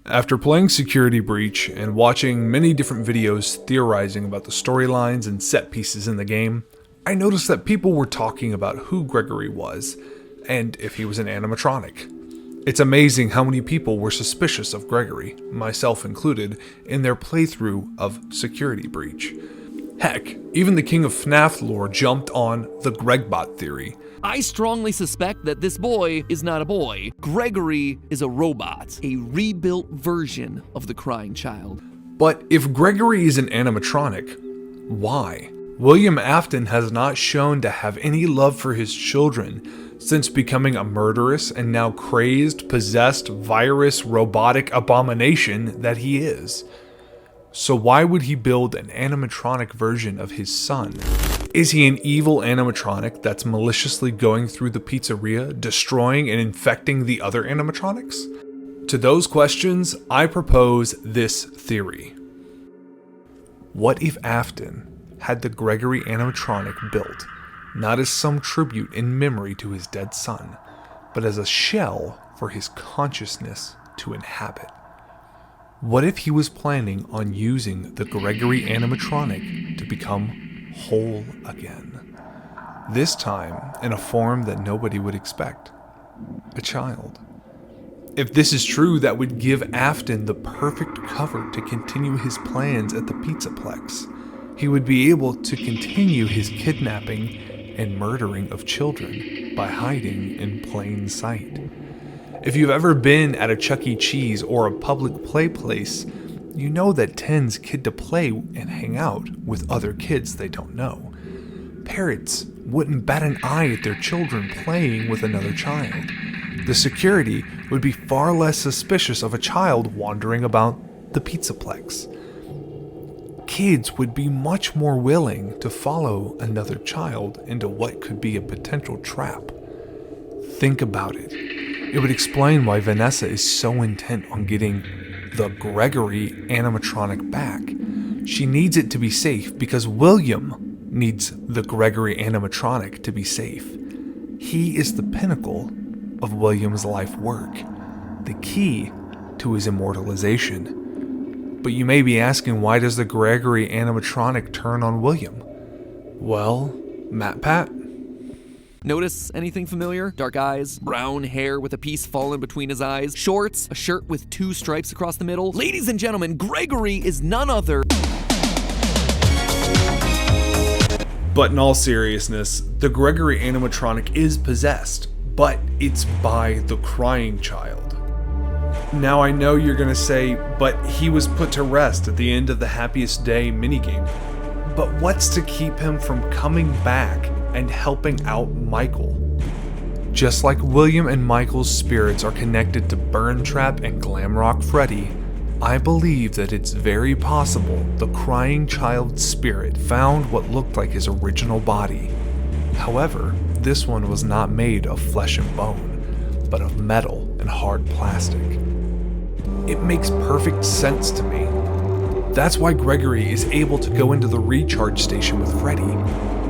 After playing Security Breach and watching many different videos theorizing about the storylines and set pieces in the game, I noticed that people were talking about who Gregory was and if he was an animatronic. It's amazing how many people were suspicious of Gregory, myself included, in their playthrough of Security Breach. Heck, even the king of Fnaf lore jumped on the Gregbot theory. I strongly suspect that this boy is not a boy. Gregory is a robot, a rebuilt version of the crying child. But if Gregory is an animatronic, why? William Afton has not shown to have any love for his children since becoming a murderous and now crazed, possessed, virus, robotic abomination that he is. So why would he build an animatronic version of his son? Is he an evil animatronic that's maliciously going through the pizzeria, destroying and infecting the other animatronics? To those questions, I propose this theory. What if Afton had the Gregory animatronic built, not as some tribute in memory to his dead son, but as a shell for his consciousness to inhabit? What if he was planning on using the Gregory animatronic to become whole again? This time in a form that nobody would expect. A child. If this is true, that would give Afton the perfect cover to continue his plans at the Pizzaplex. He would be able to continue his kidnapping and murdering of children by hiding in plain sight. If you've ever been at a Chuck E. Cheese or a public play place, you know that tends kid to play and hang out with other kids they don't know. Parents wouldn't bat an eye at their children playing with another child. The security would be far less suspicious of a child wandering about the Pizzaplex. Kids would be much more willing to follow another child into what could be a potential trap. Think about it. It would explain why Vanessa is so intent on getting the Gregory animatronic back. She needs it to be safe because William needs the Gregory animatronic to be safe. He is the pinnacle of William's life work, the key to his immortalization. But you may be asking, why does the Gregory animatronic turn on William? Well, MatPat? Notice anything familiar? Dark eyes, brown hair with a piece fallen between his eyes, shorts, a shirt with 2 stripes across the middle. Ladies and gentlemen, Gregory is none other. But in all seriousness, the Gregory animatronic is possessed, but it's by the crying child. Now I know you're gonna say, but he was put to rest at the end of the Happiest Day minigame. But what's to keep him from coming back and helping out Michael? Just like William and Michael's spirits are connected to Burn Trap and Glamrock Freddy, I believe that it's very possible the crying child's spirit found what looked like his original body. However, this one was not made of flesh and bone, but of metal and hard plastic. It makes perfect sense to me. That's why Gregory is able to go into the recharge station with Freddy.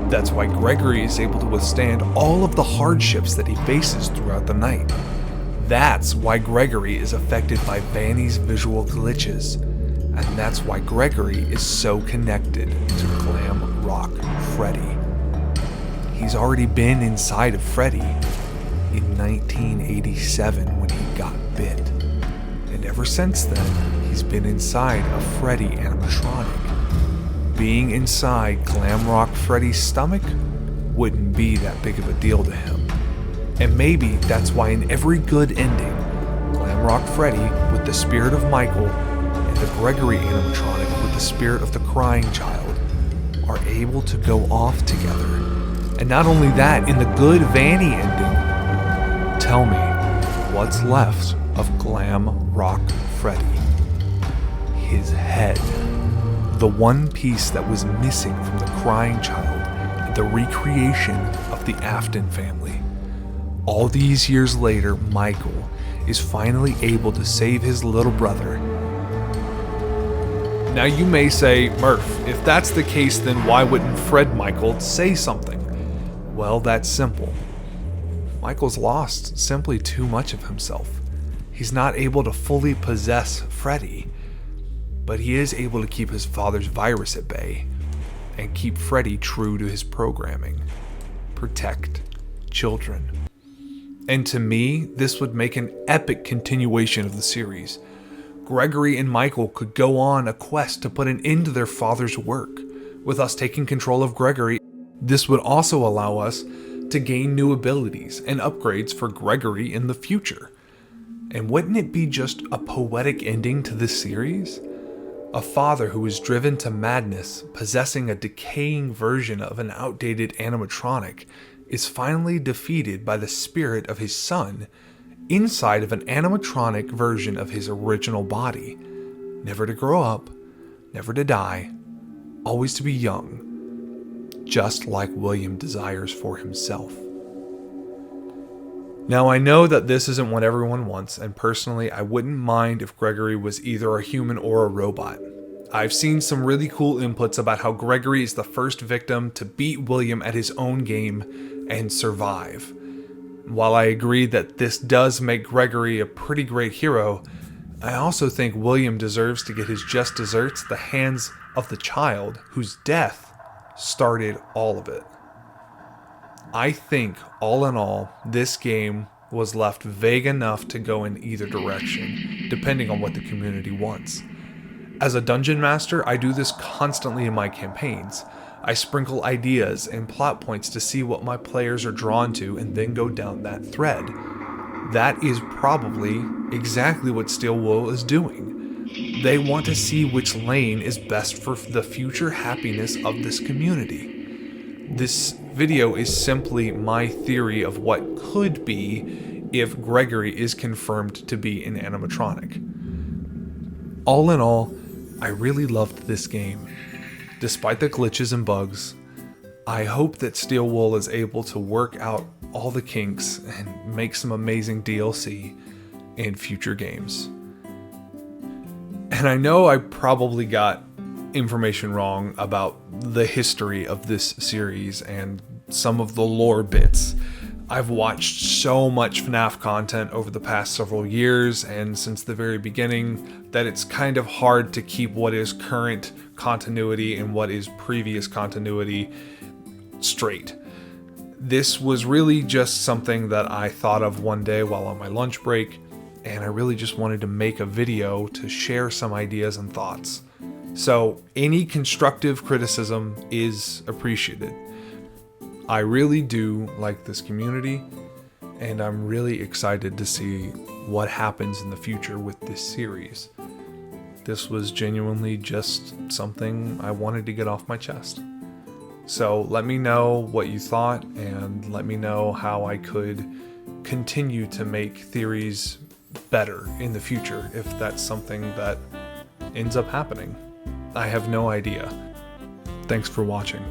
That's why Gregory is able to withstand all of the hardships that he faces throughout the night. That's why Gregory is affected by Vanny's visual glitches. And that's why Gregory is so connected to Glam Rock Freddy. He's already been inside of Freddy in 1987 when he got bit. And ever since then, he's been inside a Freddy animatronic. Being inside Glamrock Freddy's stomach wouldn't be that big of a deal to him. And maybe that's why in every good ending, Glamrock Freddy with the spirit of Michael and the Gregory animatronic with the spirit of the crying child are able to go off together. And not only that, in the good Vanny ending, tell me what's left of Glamrock Freddy. His head. The one piece that was missing from the crying child and the recreation of the Afton family. All these years later, Michael is finally able to save his little brother. Now you may say, Murph, if that's the case, then why wouldn't Fred Michael say something? Well, that's simple. Michael's lost simply too much of himself. He's not able to fully possess Freddy, but he is able to keep his father's virus at bay and keep Freddy true to his programming. Protect children. And to me, this would make an epic continuation of the series. Gregory and Michael could go on a quest to put an end to their father's work, with us taking control of Gregory. This would also allow us to gain new abilities and upgrades for Gregory in the future. And wouldn't it be just a poetic ending to this series? A father who is driven to madness, possessing a decaying version of an outdated animatronic, is finally defeated by the spirit of his son inside of an animatronic version of his original body. Never to grow up, never to die, always to be young, just like William desires for himself. Now, I know that this isn't what everyone wants, and personally, I wouldn't mind if Gregory was either a human or a robot. I've seen some really cool inputs about how Gregory is the first victim to beat William at his own game and survive. While I agree that this does make Gregory a pretty great hero, I also think William deserves to get his just desserts at the hands of the child whose death started all of it. I think, all in all, this game was left vague enough to go in either direction, depending on what the community wants. As a dungeon master, I do this constantly in my campaigns. I sprinkle ideas and plot points to see what my players are drawn to and then go down that thread. That is probably exactly what Steel Wool is doing. They want to see which lane is best for the future happiness of this community. This video is simply my theory of what could be if Gregory is confirmed to be an animatronic. All in all, I really loved this game. Despite the glitches and bugs, I hope that Steel Wool is able to work out all the kinks and make some amazing DLC in future games. And I know I probably got information wrong about the history of this series and some of the lore bits. I've watched so much Fnaf content over the past several years and since the very beginning that it's kind of hard to keep what is current continuity and what is previous continuity straight. This was really just something that I thought of one day while on my lunch break, and I really just wanted to make a video to share some ideas and thoughts. So any constructive criticism is appreciated. I really do like this community, and I'm really excited to see what happens in the future with this series. This was genuinely just something I wanted to get off my chest. So let me know what you thought, and let me know how I could continue to make theories better in the future if that's something that ends up happening. I have no idea. Thanks for watching.